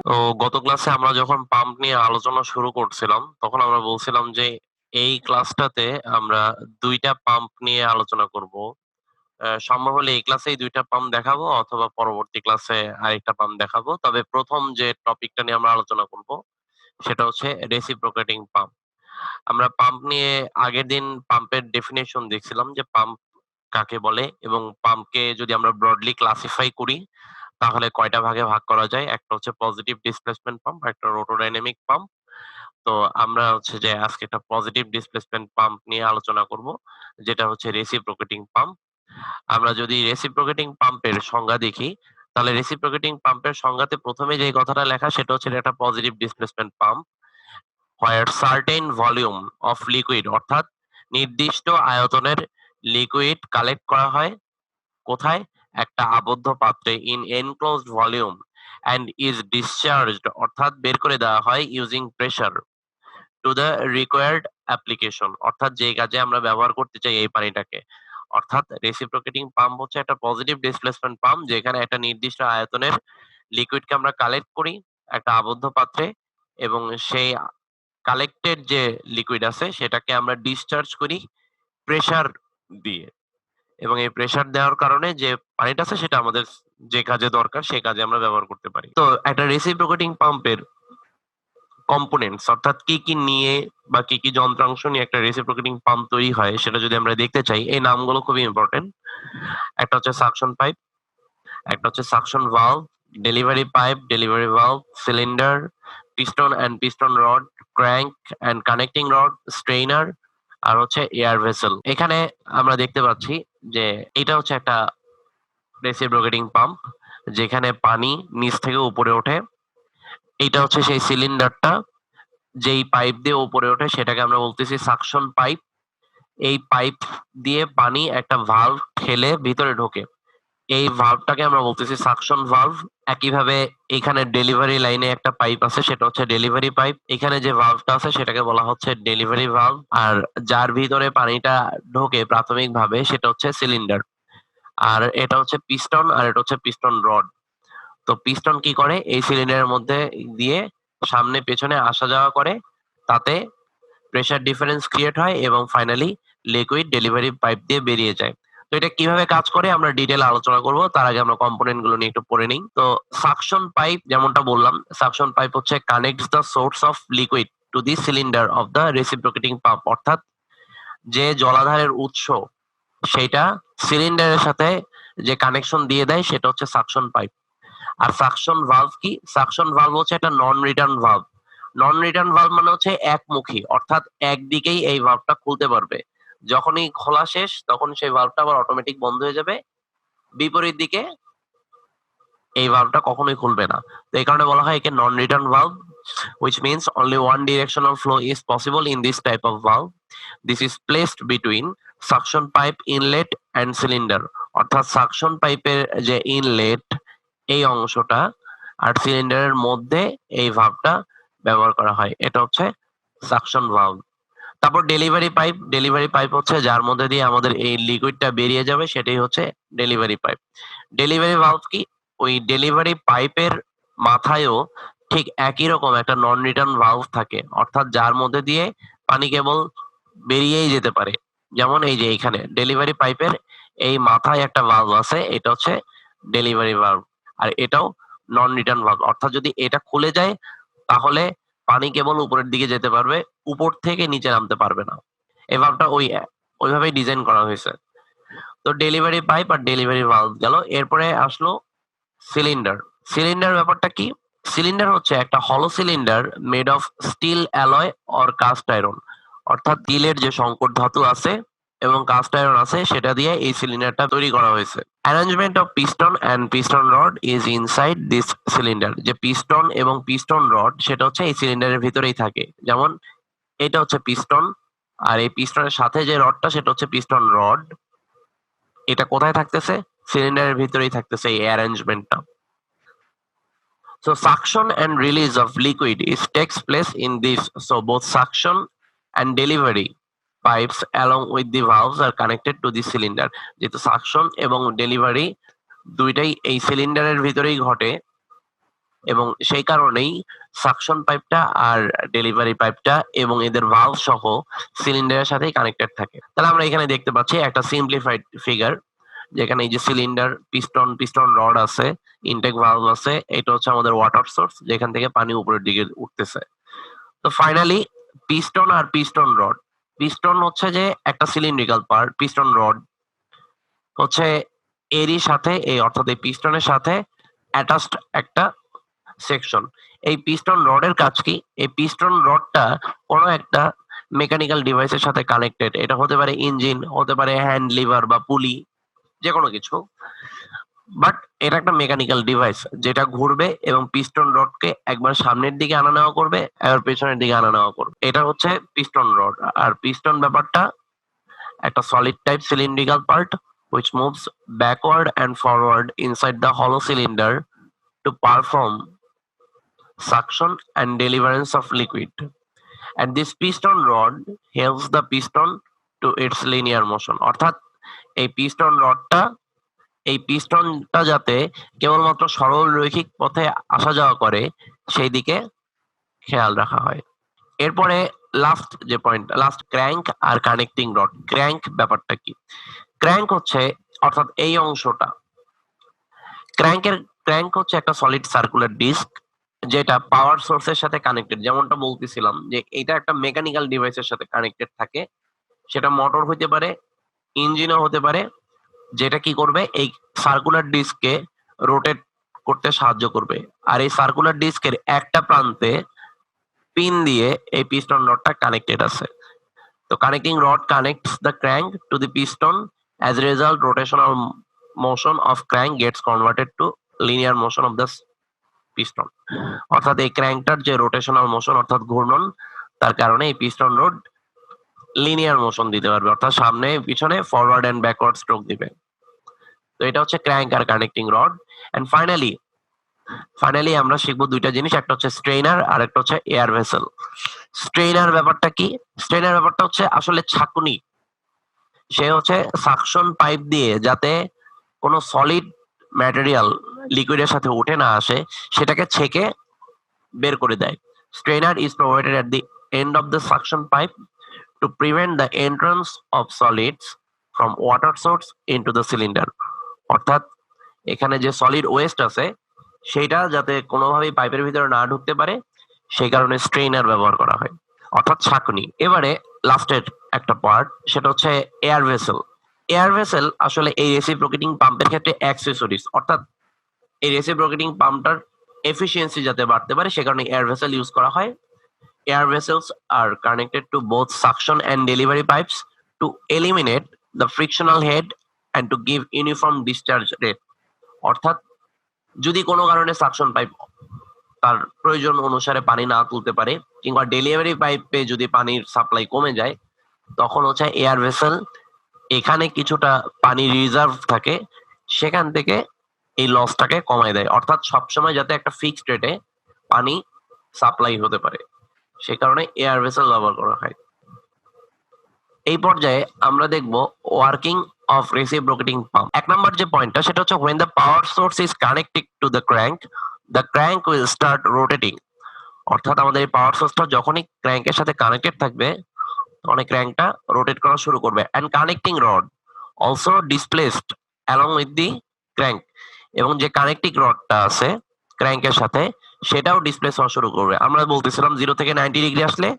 তো গত ক্লাসে আমরা যখন পাম্প নিয়ে আলোচনা শুরু করছিলাম, তখন আমরা বলছিলাম যে এই ক্লাসটাতে আমরা ২ টা পাম্প নিয়ে আলোচনা করব। সম্ভব হলে এই ক্লাসেই ২ টা পাম্প দেখাবো অথবা পরবর্তী ক্লাসে আরেকটা পাম্প দেখাবো। তবে ১ম যে টপিকটা নিয়ে আমরা আলোচনা করব সেটা হচ্ছে রেসিপ্রোকেটিং পাম্প। আমরা পাম্প নিয়ে আগের দিন পাম্পের ডেফিনিশন দেখছিলাম যে পাম্প কাকে বলে এবং পাম্পকে যদি আমরা ব্রডলি ক্লাসিফাই করি তাহলে কয়টা ভাগে ভাগ করা যায়? একটা হচ্ছে পজিটিভ ডিসপ্লেসমেন্ট পাম্প, একটা রোটোডাইনামিক পাম্প। তো আমরা হচ্ছে যে আজকে একটা পজিটিভ ডিসপ্লেসমেন্ট পাম্প নিয়ে আলোচনা করব, যেটা হচ্ছে রেসিপ্রোকেটিং পাম্প। আমরা যদি রেসিপ্রোকেটিং পাম্পের সংজ্ঞা দেখি, তাহলে রেসিপ্রোকেটিং পাম্পের সংজ্ঞাতে ১ম এ যে কথাটা লেখা সেটা হচ্ছে এটা একটা positive displacement pump where certain volume of liquid অর্থাৎ নির্দিষ্ট আয়তনের লিকুইড কালেক্ট করা হয় কোথায়? একটা আবদ্ধ পাত্রে in enclosed volume and is discharged অর্থাৎ বের করে দেওয়া হয় using pressure to the required application অর্থাৎ যে কাজে আমরা ব্যবহার করতে চাই এই পানিটাকে। অর্থাৎ রেসিপ্রোকেটিং পাম্প হচ্ছে একটা পজিটিভ ডিসপ্লেসমেন্ট পাম্প যেখানে একটা নির্দিষ্ট আয়তনের লিকুইডকে আমরা কালেক্ট করি একটা আবদ্ধ পাত্রে এবং সেই কালেক্টেড যে লিকুইড আছে সেটাকে আমরা ডিসচার্জ করি প্রেসার দিয়ে। এবং এই প্রেশার দেওয়ার কারণে যে পানিটা আছে সেটা আমাদের যে কাজে দরকার সে কাজে আমরা ব্যবহার করতে পারি। তো একটা রেসিপ্রোকেটিং পাম্পের কম্পোনেন্টস অর্থাৎ কি নিয়ে বা কি যন্ত্রাংশ নিয়ে একটা রেসিপ্রোকেটিং পাম্প তৈরি হয় সেটা যদি আমরা দেখতে চাই, এই নামগুলো খুবই ইম্পোর্টেন্ট। একটা হচ্ছে সাকশন পাইপ, একটা হচ্ছে suction valve, delivery pipe, delivery valve, cylinder, piston and piston rod, crank and connecting rod, strainer আর হচ্ছে এয়ার ভেসেল। এখানে আমরা দেখতে পাচ্ছি যে এটা হচ্ছে একটা রেসিপ্রোকেটিং পাম্প যেখানে পানি নিচ থেকে উপরে ওঠে। এইটা হচ্ছে সেই সিলিন্ডারটা যেই পাইপ দিয়ে উপরে ওঠে সেটাকে আমরা বলতেছি সাকশন পাইপ। এই পাইপ দিয়ে পানি একটা ভালভ ঠেলে ভিতরে ঢোকে। এই ভালভটাকে আমরা বলতেছি সাকশন ভালভ। একইভাবে এখানে ডেলিভারি লাইনে একটা পাইপ আছে সেটা হচ্ছে ডেলিভারি পাইপ। এখানে যে ভালভটা আছে সেটাকে বলা হচ্ছে ডেলিভারি ভালভ। আর যার ভিতরে পানিটা ঢোকে প্রাথমিকভাবে সেটা হচ্ছে সিলিন্ডার। আর এটা হচ্ছে পিস্টন আর এটা হচ্ছে পিস্টন রড। তো পিস্টন কি করে? এই সিলিন্ডারের মধ্যে দিয়ে সামনে পেছনে আসা যাওয়া করে। তাতে প্রেসার ডিফারেন্স ক্রিয়েট হয় এবং ফাইনালি লিকুইড ডেলিভারি পাইপ দিয়ে বেরিয়ে যায়। তো এটা কিভাবে কাজ করে আমরা ডিটেইল আলোচনা করব। তার আগে আমরা কম্পোনেন্ট গুলো নিয়ে একটু পড়ে নিই। তো সাকশন পাইপ যেমনটা বললাম, সাকশন পাইপ হচ্ছে connects the source of liquid to the cylinder of the reciprocating pump অর্থাৎ যে জলাধারের উৎস সেইটা সিলিন্ডারের সাথে যে কানেকশন দিয়ে দেয় সেটা হচ্ছে সাকশন পাইপ। আর সাকশন ভালভ কি? সাকশন ভালভ হচ্ছে একটা নন রিটার্ন ভালভ। নন রিটার্ন ভালভ মানে হচ্ছে একমুখী অর্থাৎ একদিকেই এই ভালভটা খুলতে পারবে। যখনই খোলা শেষ তখন সেই ভালভটা আবার অটোমেটিক বন্ধ হয়ে যাবে। বিপরীত দিকে এই ভালভটা কখনোই খুলবে না। তো এই কারণে বলা হয় একে নন return valve, which means only one directional flow is possible in this type of valve. This is placed between suction pipe inlet and cylinder অর্থাৎ সাকশন পাইপের যে ইনলেট এই অংশটা আর সিলিন্ডারের মধ্যে এই ভালভটা ব্যবহার করা হয়। এটা হচ্ছে সাকশন ভালভ। তারপর ডেলিভারি পাইপ হচ্ছে যার মধ্যে দিয়ে আমাদের এই লিকুইডটা বেরিয়ে যাবে সেটাই হচ্ছে ডেলিভারি পাইপ। ডেলিভারি ভালভ কি? ওই ডেলিভারি পাইপের মাথায়ও ঠিক একই রকম একটা নন রিটার্ন ভালভ থাকে। অর্থাৎ যার মধ্যে দিয়ে পানি কেবল বেরিয়েই যেতে পারে। যেমন এই যে এইখানে ডেলিভারি পাইপের এই মাথায় একটা ভালভ আছে, এটা হচ্ছে ডেলিভারি ভালভ। আর এটাও নন রিটার্ন ভালভ। অর্থাৎ যদি এটা খুলে যায় তাহলে পানি কেবল উপরের দিকে যেতে পারবে, উপর থেকে নিচে নামতে পারবে না। এই ভালভটা ওইভাবেই ডিজাইন করা হয়েছে। তো ডেলিভারি পাইপ আর ডেলিভারি ভালভ গেল। এরপরে আসলো সিলিন্ডার। সিলিন্ডার ব্যাপারটা কি? সিলিন্ডার হচ্ছে একটা হলো cylinder made of steel alloy or cast iron. অর্থাৎ স্টিলের যে সংকর ধাতু আছে এবং কাস্ট আয়রন আছে সেটা দিয়ে এই সিলিন্ডারটা তৈরি করা হয়েছে। Arrangement of piston and piston rod is inside this cylinder. যে পিস্টন এবং পিস্টন রড সেটা হচ্ছে এই সিলিন্ডারের ভিতরেই থাকে। যেমন এটা হচ্ছে পিস্টন আর এই পিস্টনের সাথে যে রডটা সেটা হচ্ছে পিস্টন রড। এটা কোথায় থাকতেছে? সিলিন্ডারের ভিতরেই থাকতেছে এই অ্যারেঞ্জমেন্টটা। So suction and release of liquid is takes place in this. So both suction and delivery pipes along with the valves are connected to the cylinder. যেহেতু সাকশন এবং ডেলিভারি দুইটাই এই সিলিন্ডারের ভিতরেই ঘটে, এবং সেই কারণেই সাকশন পাইপটা আর ডেলিভারি পাইপটা এবং এদের ভালভ সহ সিলিন্ডারের সাথেই কানেক্টেড থাকে। তাহলে আমরা এখানে দেখতে পাচ্ছি একটা সিম্পলিফাইড ফিগার, যেখানে এই যে সিলিন্ডার, পিস্টন রড আছে, ইনটেক ভালভ আছে, এটা হচ্ছে আমাদের ওয়াটার সোর্স যেখান থেকে পানি উপরের দিকে উঠতেছে। তো ফাইনালি পিস্টন আর পিস্টন রড, পিস্টন হচ্ছে যে একটা সিলিন্ড্রিক্যাল পার্ট, পিস্টন রড হচ্ছে এরই সাথে এই অর্থাৎ এই পিস্টনের সাথে অ্যাটাচড একটা সেকশন। এই পিস্টন রডের কাজ কি? এই পিস্টন রডটা কোনো একটা মেকানিক্যাল ডিভাইসের সাথে কানেক্টেড। এটা হতে পারে ইঞ্জিন, হতে পারে হ্যান্ড লিভার বা পুলি, যেকোনো কিছু। বাট এটা একটা মেকানিক্যাল ডিভাইস যেটা ঘুরবে এবং পিস্টন রডকে একবার সামনের দিকে আনা নেওয়া করবে, একবার পেছনের দিকে আনা নেওয়া করবে। এটা হচ্ছে পিস্টন রড। আর পিস্টন ব্যাপারটা একটা solid type cylindrical part which moves backward and forward inside the hollow cylinder to perform suction and deliverance of liquid. And this piston rod helps the piston to its linear motion. অর্থাৎ এই piston রডটা, এই পিস্টনটা যাতে কেবলমাত্র সরল রৈখিক পথে আসা যাওয়া করে সেই দিকে খেয়াল রাখা হয়। এরপরে লাস্ট যে পয়েন্ট, লাস্ট ক্র্যাঙ্ক আর কানেক্টিং রড। ক্র্যাঙ্ক ব্যাপারটা কি? ক্র্যাঙ্ক হচ্ছে অর্থাৎ এই অংশটা, ক্র্যাঙ্ক হচ্ছে একটা সলিড সার্কুলার ডিস্ক যেটা পাওয়ার সোর্সের সাথে কানেক্টেড। যেমনটা বলতেছিলাম যে এটা একটা মেকানিক্যাল ডিভাইসের সাথে কানেক্টেড থাকে, সেটা মোটর হতে পারে, ইঞ্জিনও হতে পারে, যেটা কি করবে এই সার্কুলার ডিস্ককে রোটেট করতে সাহায্য করবে। আর এই সার্কুলার ডিস্কের একটা প্রান্তে পিন দিয়ে এই পিস্টন রডটা কানেক্টেড আছে। তো connecting rod connects the crank to the piston, as a result rotational motion of crank gets converted to linear motion of the piston. অর্থাৎ এই ক্র্যাঙ্কটার যে রোটেশনাল মোশন অর্থাৎ ঘূর্ণন, তার কারণে এই পিস্টন রড লিনিয়ার মোশন দিতে পারবে, অর্থাৎ সামনে পিছনে ফরওয়ার্ড এন্ড ব্যাকওয়ার্ড স্ট্রোক দিবে। তো এটা হচ্ছে ক্র্যাঙ্ক আর কানেক্টিং রড। এন্ড ফাইনালি আমরা শিখবো দুইটা জিনিস, একটা হচ্ছে স্ট্রেইনার আর একটা হচ্ছে এয়ার ভেসেল। স্ট্রেইনার ব্যাপারটা কি? স্ট্রেইনার ব্যাপারটা হচ্ছে আসলে ছাঁকুনি। সে হচ্ছে সাকশন পাইপ দিয়ে যাতে কোনো সলিড ম্যাটেরিয়াল লিকুইডের সাথে উঠে না আসে সেটাকে ছেঁকে বের করে দেয়। Strainer is provided at the end of the suction pipe to prevent the entrance of solids from water source into the cylinder. অর্থাৎ এখানে যে সলিড ওয়েস্ট আছে সেটা যাতে কোনোভাবেই পাইপের ভিতরে না ঢুকতে পারে সেই কারণে স্ট্রেইনার ব্যবহার করা হয়, অর্থাৎ ছাঁকুনি। এবারে লাস্টের একটা পার্ট, সেটা হচ্ছে এয়ার ভেসেল। এয়ার ভেসেল আসলে এই রেসিপ্রোকেটিং পাম্পের ক্ষেত্রে অ্যাক্সেসরিজ, অর্থাৎ এই রেসিপ্রোকেটিং পাম্পটার এফিসিয়েন্সি যাতে বাড়তে পারে সে কারণে এয়ার ভেসেল ইউজ করা হয়। এয়ার ভেসেলস আর connected to both suction and delivery pipes to eliminate the frictional head and to give uniform discharge rate. অর্থাৎ যদি কোনো কারণে সাকশন পাইপ তার প্রয়োজন অনুসারে পানি না তুলতে পারে কিংবা ডেলিভারি পাইপে যদি পানির সাপ্লাই কমে যায়, তখন হচ্ছে এয়ার ভেসেল এখানে কিছুটা পানি রিজার্ভ থাকে, সেখান থেকে এই লসটাকে কমায় দেয়। অর্থাৎ সবসময় যাতে একটা ফিক্সড রেটে পানি সাপ্লাই হতে পারে সে কারণে এয়ার ভেসেল ব্যবহার করা হয়। এই পর্যায়ে আমরা দেখব ওয়ার্কিং অফ রেসিপ্রোকেটিং পাম্প। এক নম্বর যে পয়েন্টটা সেটা হচ্ছে when the power source is connected to the crank will start rotating। অর্থাৎ আমাদের এই পাওয়ার সোর্সটা যখনই ক্র্যাঙ্কের সাথে কানেক্টেড থাকবে তখন এই ক্র্যাঙ্কটা রোটেট করা শুরু করবে। And connecting rod also displaced along with the crank, এবং যে কানেক্টিং রডটা আছে ক্র্যাঙ্কের সাথে সেটাও ডিসপ্লেস হওয়া শুরু করবে। আমরা বলতেছিলাম 0 থেকে 90 ডিগ্রি আসলে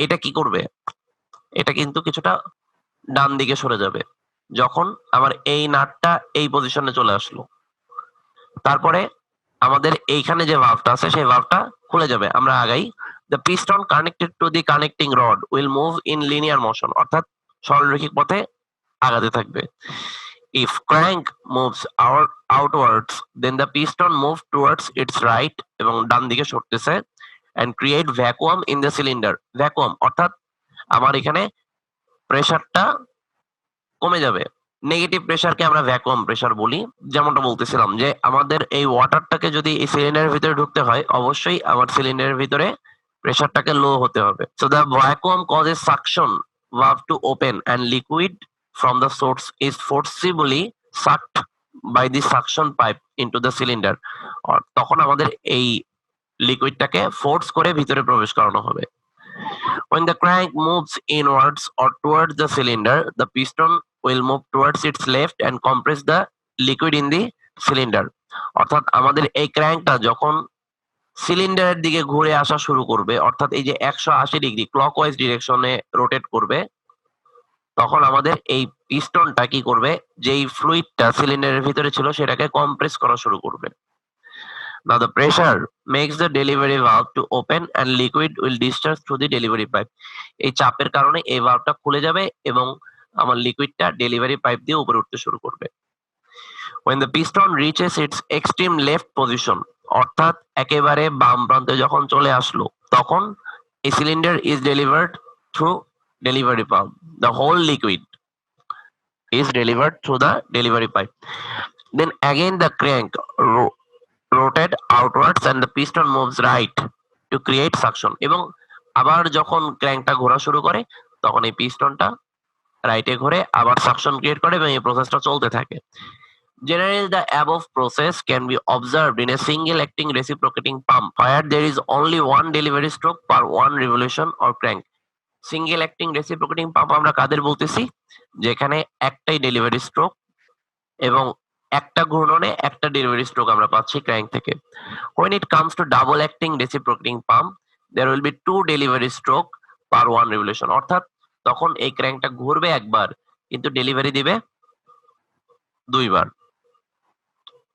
এটা কি করবে, এটা কিন্তু কিছুটা ডান দিকে সরে যাবে। যখন আমার এই নাটটা এই পজিশনে চলে আসলো, তারপরে আমাদের এইখানে যে ভালভটা আছে সেই ভালভটা খুলে যাবে। আমরা আগাই। The piston connected to the connecting rod will move in linear motion, অর্থাৎ সরলরৈখিক পথে আগাতে থাকবে। If crank moves outwards then the piston move towards its right, এবং ডান দিকে সরতেছে, and create vacuum in the cylinder. Vacuum অর্থাৎ আমার এখানে প্রেসারটা কমে যাবে। নেগেটিভ প্রেসারকে আমরা ভ্যাকুয়াম প্রেসার বলি। যেমনটা বলতেছিলাম যে আমাদের এই ওয়াটারটাকে যদি এই সিলিন্ডারের ভিতরে ঢুকতে হয় অবশ্যই আমার সিলিন্ডারের ভিতরে প্রেসারটাকে লো হতে হবে। So the vacuum causes suction valve to open and liquid from the source is forcibly sucked by the suction pipe into the cylinder, তখন আমাদের এই লিকুইডটাকে ফোর্স করে ভিতরে প্রবেশ করানো হবে। When the crank moves inwards or towards the cylinder, the piston will move towards its left and compress the liquid in the cylinder. অর্থাৎ আমাদের এই ক্র্যাঙ্কটা যখন সিলিন্ডারের দিকে ঘুরে আসা শুরু করবে, অর্থাৎ এই যে 180 ডিগ্রি ক্লকওয়াইজ ডিরেকশনে রোটেট করবে, তখন আমাদের এই পিস্টনটা কি করবে, যেই ফ্লুইডটা সিলিন্ডারের ভিতরে ছিল সেটাকে কম্প্রেস করা শুরু করবে। Now the pressure makes the delivery valve to open and liquid will discharge through the delivery pipe. এই চাপের কারণে এই ভালভটা খুলে যাবে এবং আমার লিকুইডটা ডেলিভারি পাইপ দিয়ে উপরে উঠতে শুরু করবে। When the piston reaches its extreme left position, অর্থাৎ একেবারে বাম প্রান্তে যখন চলে আসলো, তখন a cylinder is delivered through delivery pump. The whole liquid is delivered through the delivery pipe. Then again the crank rotate outwards and the piston moves right to create suction. এবং আবার যখন ক্র্যাঙ্কটা ঘোরা শুরু করে তখন এই পিস্টনটা রাইটে ঘুরে আবার সাকশন ক্রিয়েট করে এবং এই প্রসেসটা চলতে থাকে। Generally, the above process can be observed in a single acting reciprocating pump where there is only one delivery stroke per one revolution or crank. Single acting reciprocating pump আমরা কাদের বলতেছি, যেখানে একটাই ডেলিভারি স্ট্রোক এবং একটা ঘূর্ণনে একটা delivery stroke আমরা পাচ্ছি crank থেকে। When it comes to double acting reciprocating pump, there will be two delivery stroke per one revolution. অর্থাৎ তখন এই ক্র্যাঙ্কটা ঘুরবে একবার কিন্তু ডেলিভারি দিবে দুইবার।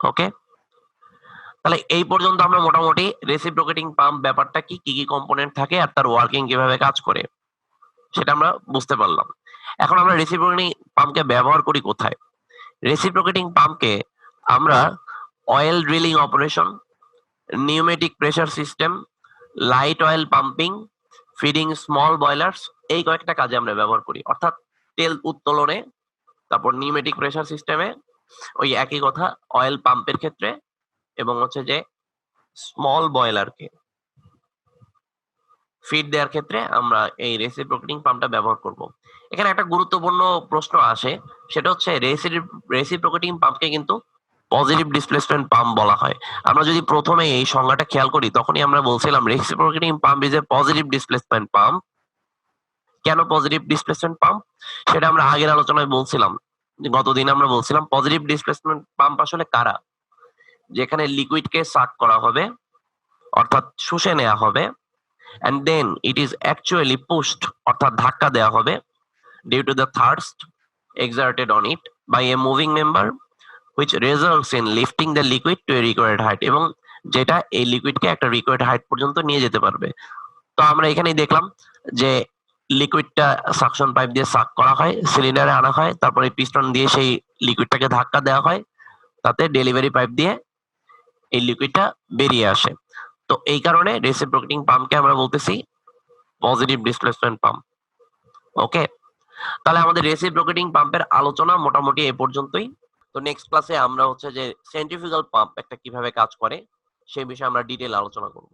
ওকে, তাহলে এই পর্যন্ত আমরা মোটামুটি রেসিপ্রোকেটিং পাম্প ব্যাপারটা কি কি কম্পোনেন্ট থাকে আর তার ওয়ার্কিং কিভাবে কাজ করে সেটা আমরা বুঝতে পারলাম। এখন আমরা রেসিপ্রোকেটিং পাম্পকে ব্যবহার করি কোথায়? রেসিপ্রোকেটিং পাম্পকে আমরা oil drilling operation, pneumatic pressure system, light oil pumping, feeding small boilers, এই কয়েকটা কাজে আমরা ব্যবহার করি। অর্থাৎ তেল উত্তোলনে, তারপর নিউমেটিক প্রেসার সিস্টেমে ওই একই কথা, অয়েল পাম্পের ক্ষেত্রে এবং হচ্ছে যে স্মল বয়লারকে ফিড দেওয়ার ক্ষেত্রে আমরা এই রেসিপ্রোকেটিং পাম্পটা ব্যবহার করব। এখানে একটা গুরুত্বপূর্ণ প্রশ্ন আসে, সেটা হচ্ছে রেসিপ্রোকেটিং পাম্পকে কিন্তু পজিটিভ ডিসপ্লেসমেন্ট পাম্প বলা হয়। আমরা যদি প্রথমে এই সংজ্ঞাটা খেয়াল করি তখনই আমরা বলছিলাম reciprocating pump is a positive displacement pump. কেন পজিটিভ ডিসপ্লেসমেন্ট পাম্প সেটা আমরা আগের আলোচনায় বলছিলাম, গতদিন আমরা বলছিলাম পজিটিভ ডিসপ্লেসমেন্ট পাম্প আসলে কারা, যেখানে লিকুইডকে সাক করা হবে অর্থাৎ শুষে নেওয়া হবে and then it is actually pushed অর্থাৎ ধাক্কা দেওয়া হবে due to the thrust exerted on it by a moving member which results in lifting the liquid to a required height, এবং যেটা এই লিকুইডকে একটা রিকোয়ার্ড হাইট পর্যন্ত নিয়ে যেতে পারবে। তো আমরা এখানেই দেখলাম যে লিকুইডটা সাকশন পাইপ দিয়ে সাক করা হয়, সিলিন্ডারে আনা হয়, তারপরে পিস্টন দিয়ে সেই লিকুইডটাকে ধাক্কা দেওয়া হয়, তাতে ডেলিভারি পাইপ দিয়ে এই লিকুইডটা বেরিয়ে আসে। তো এই কারণে রেসিপ্রোকেটিং পাম্পকে আমরা বলতেছি পজিটিভ ডিসপ্লেসমেন্ট পাম্প। ওকে, তাহলে আমাদের রেসিপ্রোকেটিং পাম্পের আলোচনা মোটামুটি এই পর্যন্তই। তো নেক্সট ক্লাসে আমরা হচ্ছে যে সেন্ট্রিফিউগাল পাম্প একটা কিভাবে কাজ করে সেই বিষয়ে আমরা ডিটেইল আলোচনা করব।